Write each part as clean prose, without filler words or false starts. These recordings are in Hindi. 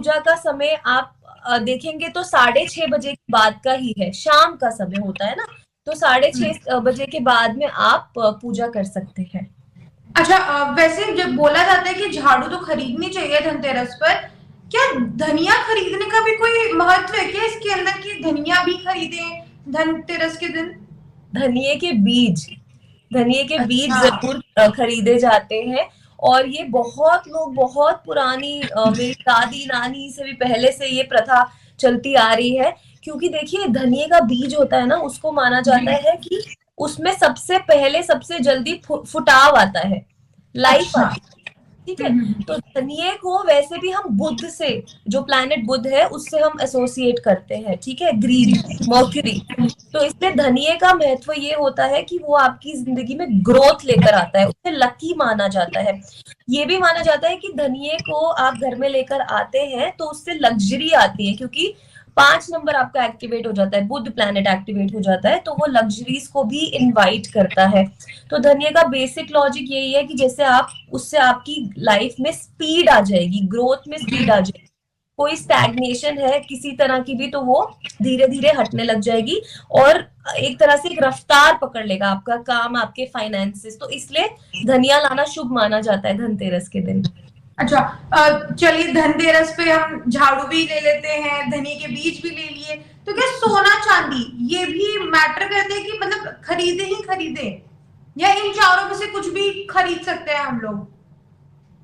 पूजा का समय आप देखेंगे तो 6:30 बजे के बाद का ही है, शाम का समय होता है ना, तो 6:30 बजे के बाद में आप पूजा कर सकते हैं। अच्छा, वैसे जब बोला जाता है कि झाड़ू तो खरीदनी चाहिए धनतेरस पर, क्या धनिया खरीदने का भी कोई महत्व है क्या इसके अंदर, कि धनिया भी खरीदें धनतेरस के दिन? धनिये के बीज, धनिये के बीज अच्छा। जरूर खरीदे जाते हैं। और ये बहुत लोग, बहुत पुरानी मेरी दादी नानी से भी पहले से ये प्रथा चलती आ रही है। क्योंकि देखिए धनिये का बीज होता है ना, उसको माना जाता जी। है कि उसमें सबसे पहले सबसे जल्दी फुटाव आता है, लाइफ अच्छा। आती है। ठीक है। तो धनिये को वैसे भी हम बुध से, जो प्लैनेट बुध है उससे हम एसोसिएट करते हैं, ठीक है, जी। Green, mercury. तो इसलिए धनिये का महत्व ये होता है कि वो आपकी जिंदगी में ग्रोथ लेकर आता है, उसे लकी माना जाता है। ये भी माना जाता है कि धनिये को आप घर में लेकर आते हैं तो उससे लग्जरी आती है, क्योंकि 5 नंबर आपका एक्टिवेट हो जाता है, बुध प्लैनेट एक्टिवेट हो जाता है, तो वो लग्जरीज को भी इनवाइट करता है। तो धनिया का बेसिक लॉजिक यही है कि जैसे आप, उससे आपकी लाइफ में स्पीड आ जाएगी, ग्रोथ में स्पीड आ जाएगी। कोई स्टैग्नेशन है किसी तरह की भी, तो वो धीरे धीरे हटने लग जाएगी, और एक तरह से एक रफ्तार पकड़ लेगा आपका काम, आपके फाइनेंसेस। तो इसलिए धनिया लाना शुभ माना जाता है धनतेरस के दिन। अच्छा, चलिए धनतेरस पे हम झाड़ू भी ले लेते हैं, धनिया के बीज भी ले लिए, तो क्या सोना चांदी ये भी मैटर करते हैं कि मतलब खरीदे ही खरीदे, या इन चारों में से कुछ भी खरीद सकते हैं हम लोग?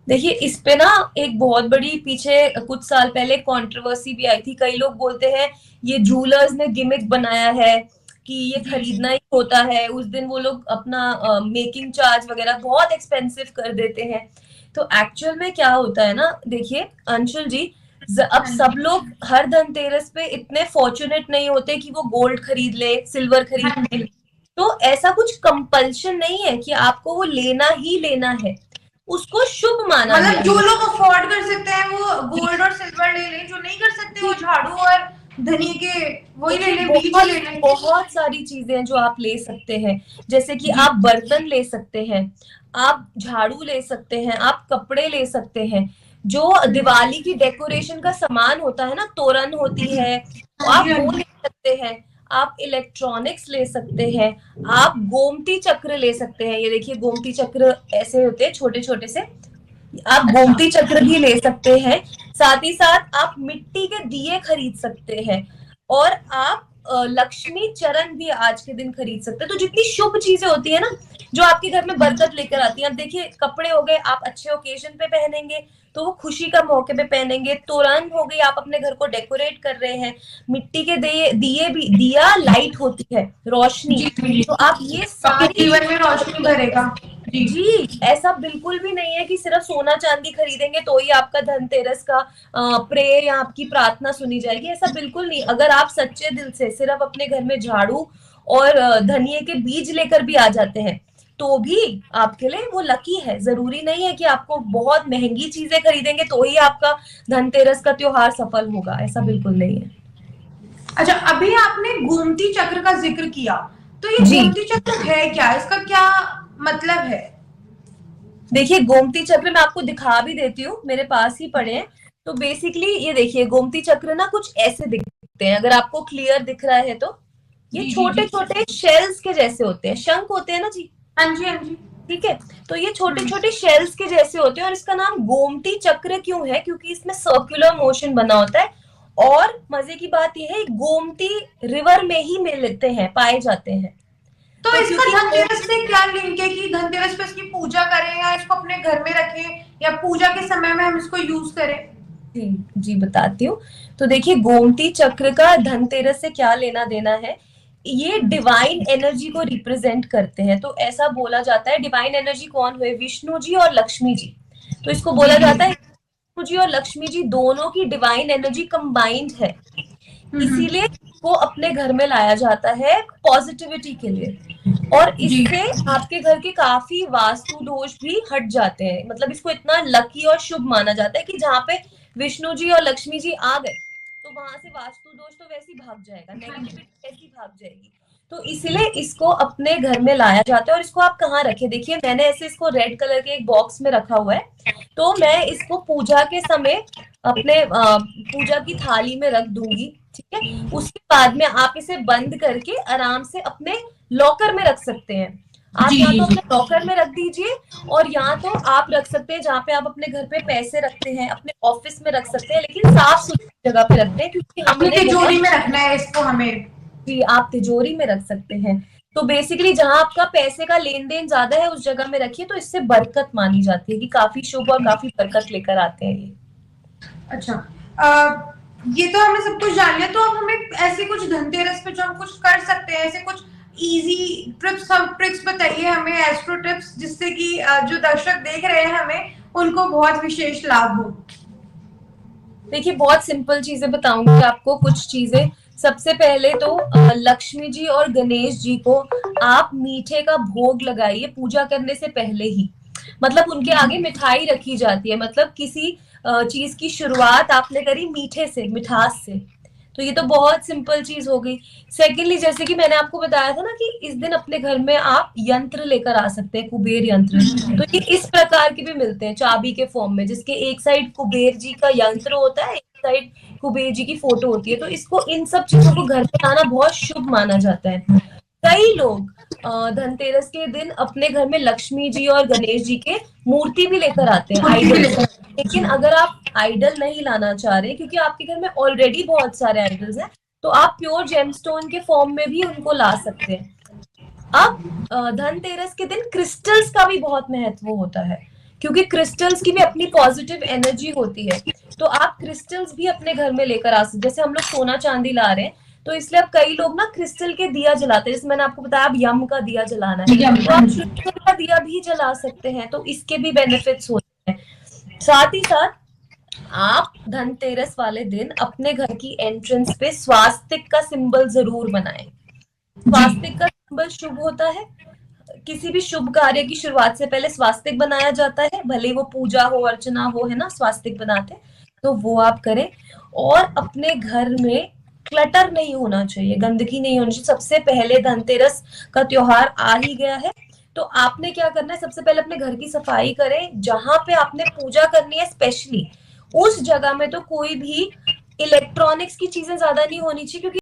देखिए इस पे ना एक बहुत बड़ी पीछे कुछ साल पहले कंट्रोवर्सी भी आई थी। कई लोग बोलते हैं ये जूलर्स ने गिमिक बनाया है कि ये जी। खरीदना ही होता है, उस दिन वो लोग अपना मेकिंग चार्ज वगैरह बहुत एक्सपेंसिव कर देते हैं। तो एक्चुअल में क्या होता है ना, देखिए अंशुल जी, अब हाँ सब जी। लोग हर धनतेरस पे इतने फॉर्चुनेट नहीं होते कि वो गोल्ड खरीद ले, सिल्वर खरीद हाँ ले। जी। तो ऐसा कुछ कंपल्शन नहीं है कि आपको वो लेना ही लेना है, उसको शुभ माना मतलब गया जो है। लोग अफोर्ड कर सकते हैं वो जी, गोल्ड और सिल्वर ले लें, जो नहीं कर सकते वो जी। झाड़ू और धनिया के वही ले देखिए लें, बीज ही बहुत ले लें। बहुत सारी चीजें हैं जो आप ले सकते हैं। जैसे कि जी। आप बर्तन ले सकते हैं, आप झाड़ू ले सकते हैं, आप कपड़े ले सकते हैं। जो दिवाली की डेकोरेशन का सामान होता है ना, तोरण होती है, हाँ जी। आप हाँ वो जी। ले सकते हैं। आप इलेक्ट्रॉनिक्स ले सकते हैं। आप गोमती चक्र ले सकते हैं। ये देखिए गोमती चक्र ऐसे होते हैं छोटे छोटे से, आप अच्छा। गोमती चक्र भी ले सकते हैं। साथ ही साथ आप मिट्टी के दिए खरीद सकते हैं। और आप लक्ष्मी चरण भी आज के दिन खरीद सकते हैं। तो जितनी शुभ चीजें होती है ना, जो आपके घर में बरकत लेकर आती है, अब देखिए कपड़े हो गए, आप अच्छे ओकेजन पे पहनेंगे तो वो खुशी का मौके पे पहनेंगे। तोरण हो गई, आप अपने घर को डेकोरेट कर रहे हैं। मिट्टी के दिए, दिए भी, दिया लाइट होती है, रोशनी। जी। जी। तो आप ये आपके सारी जीवन में रोशनी चीजें, भरेगा। जी। जी, ऐसा बिल्कुल भी नहीं है कि सिर्फ सोना चांदी खरीदेंगे तो ही आपका धनतेरस का प्रेयर या आपकी प्रार्थना सुनी जाएगी। ऐसा बिल्कुल नहीं। अगर आप सच्चे दिल से सिर्फ अपने घर में झाड़ू और धनिये के बीज लेकर भी आ जाते हैं तो भी आपके लिए वो लकी है। जरूरी नहीं है कि आपको बहुत महंगी चीजें खरीदेंगे तो ही आपका धनतेरस का त्योहार सफल होगा, ऐसा बिल्कुल नहीं है। अच्छा, अभी आपने गोमती चक्र का जिक्र किया, तो ये जी, गोमती चक्र है क्या, इसका क्या मतलब है? देखिए गोमती चक्र मैं आपको दिखा भी देती हूँ, मेरे पास ही पड़े हैं। तो बेसिकली ये देखिए गोमती चक्र ना कुछ ऐसे दिखते हैं, अगर आपको क्लियर दिख रहा है तो। ये जी। जी। छोटे जी। छोटे शेल्स के जैसे होते हैं, शंख होते हैं ना जी, हाँ जी। हाँ जी। ठीक है। तो ये छोटे छोटे शेल्स के जैसे होते हैं, और इसका नाम गोमती चक्र क्यों है, क्योंकि इसमें सर्कुलर मोशन बना होता है। और मजे की बात यह है गोमती रिवर में ही मिलते हैं, पाए जाते हैं। तो तो इसका क्योंकि धनतेरस से क्या लिंक है कि धनतेरस पे इसकी पूजा करें, या इसको अपने घर में रखें, या पूजा के समय में हम इसको यूज करें? जी, जी बताती हूँ। तो देखिए गोमती चक्र का धनतेरस से क्या लेना देना है। ये डिवाइन एनर्जी को रिप्रेजेंट करते हैं। तो ऐसा बोला जाता है, डिवाइन एनर्जी कौन हुए, विष्णु जी और लक्ष्मी जी। तो इसको जी। बोला जाता है जी। विष्णु जी और लक्ष्मी जी दोनों की डिवाइन एनर्जी कंबाइंड है। इसीलिए इसको अपने घर में लाया जाता है पॉजिटिविटी के लिए। और जी। इससे आपके घर के काफी वास्तु दोष भी हट जाते हैं। मतलब इसको इतना लकी और शुभ माना जाता है कि जहाँ पे विष्णु जी और लक्ष्मी जी आ गए तो वहां से वास्तु दोष तो वैसे ही भाग जाएगा, हाँ जी। नेगेटिविटी वैसे ही भाग जाएगी। तो इसीलिए इसको अपने घर में लाया जाता है। और इसको आप कहाँ रखे, देखिए मैंने ऐसे इसको रेड कलर के एक बॉक्स में रखा हुआ है। तो मैं इसको पूजा के समय अपने पूजा की थाली में रख दूंगी, ठीक है। उसके बाद में आप इसे बंद करके आराम से अपने लॉकर में रख सकते हैं। आप जी या जी तो जी। अपने लॉकर में रख दीजिए, और या तो आप रख सकते हैं जहाँ पे आप अपने घर पे पैसे रखते हैं, अपने ऑफिस में रख सकते हैं, लेकिन साफ सुथरी जगह पे रखते हैं, क्योंकि अपनी हमने तिजोरी बहुत, में रखना है इसको हमें। जी आप तिजोरी में रख सकते हैं। तो बेसिकली जहां आपका पैसे का लेन देन ज्यादा है उस जगह में रखिए, तो इससे बरकत मानी जाती है कि काफी शुभ और काफी बरकत लेकर आते हैं ये। अच्छा, ये तो हमने सब कुछ जान लिया, तो अब हमें ऐसे कुछ धनतेरस पे जो हम कुछ कर सकते हैं, ऐसे कुछ इजी ट्रिप्स, हम ट्रिक्स बताइए हमें, एस्ट्रो टिप्स, जिससे कि जो दर्शक देख रहे हैं हमें, उनको बहुत विशेष लाभ हो। देखिए बहुत सिंपल चीजें बताऊंगी आपको, कुछ चीजें। सबसे पहले तो लक्ष्मी जी और गणेश जी को आप मीठे का भोग लगाइए पूजा करने से पहले ही। मतलब उनके आगे मिठाई रखी जाती है, मतलब किसी चीज की शुरुआत आपने करी मीठे से, मिठास से। तो ये तो बहुत सिंपल चीज हो गई। सेकेंडली, जैसे कि मैंने आपको बताया था ना कि इस दिन अपने घर में आप यंत्र लेकर आ सकते हैं, कुबेर यंत्र। तो ये इस प्रकार के भी मिलते हैं चाबी के फॉर्म में, जिसके एक साइड कुबेर जी का यंत्र होता है, एक साइड कुबेर जी की फोटो होती है। तो इसको, इन सब चीजों को घर में लाना बहुत शुभ माना जाता है। कई लोग धनतेरस के दिन अपने घर में लक्ष्मी जी और गणेश जी के मूर्ति भी लेकर आते हैं, मूर्ति भी आइडल। लेकर। लेकिन अगर आप आइडल नहीं लाना चाह रहे, क्योंकि आपके घर में ऑलरेडी बहुत सारे आइडल्स हैं, तो आप प्योर जेमस्टोन के फॉर्म में भी उनको ला सकते हैं। अब धनतेरस के दिन क्रिस्टल्स का भी बहुत महत्व होता है, क्योंकि क्रिस्टल्स की भी अपनी पॉजिटिव एनर्जी होती है। तो आप क्रिस्टल्स भी अपने घर में लेकर आ सकते, जैसे हम लोग सोना चांदी ला रहे हैं, तो इसलिए अब कई लोग ना क्रिस्टल के दिया जलाते हैं। जैसे मैंने आपको बताया अब यम का दिया जलाना है, तो आप क्रिस्टल का दिया भी जला सकते हैं, तो इसके भी बेनिफिट्स होते हैं। साथ ही साथ आप धनतेरस वाले दिन अपने घर की एंट्रेंस पे स्वास्तिक का सिंबल जरूर बनाएं। स्वास्तिक का सिंबल शुभ होता है, किसी भी शुभ कार्य की शुरुआत से पहले स्वास्तिक बनाया जाता है, भले वो पूजा हो अर्चना हो, है ना, स्वास्तिक बनाते हैं। तो वो आप करें। और अपने घर में क्लटर नहीं होना चाहिए, गंदगी नहीं होनी चाहिए। सबसे पहले धनतेरस का त्योहार आ ही गया है, तो आपने क्या करना है, सबसे पहले अपने घर की सफाई करें। जहां पे आपने पूजा करनी है स्पेशली, उस जगह में तो कोई भी इलेक्ट्रॉनिक्स की चीजें ज्यादा नहीं होनी चाहिए, क्योंकि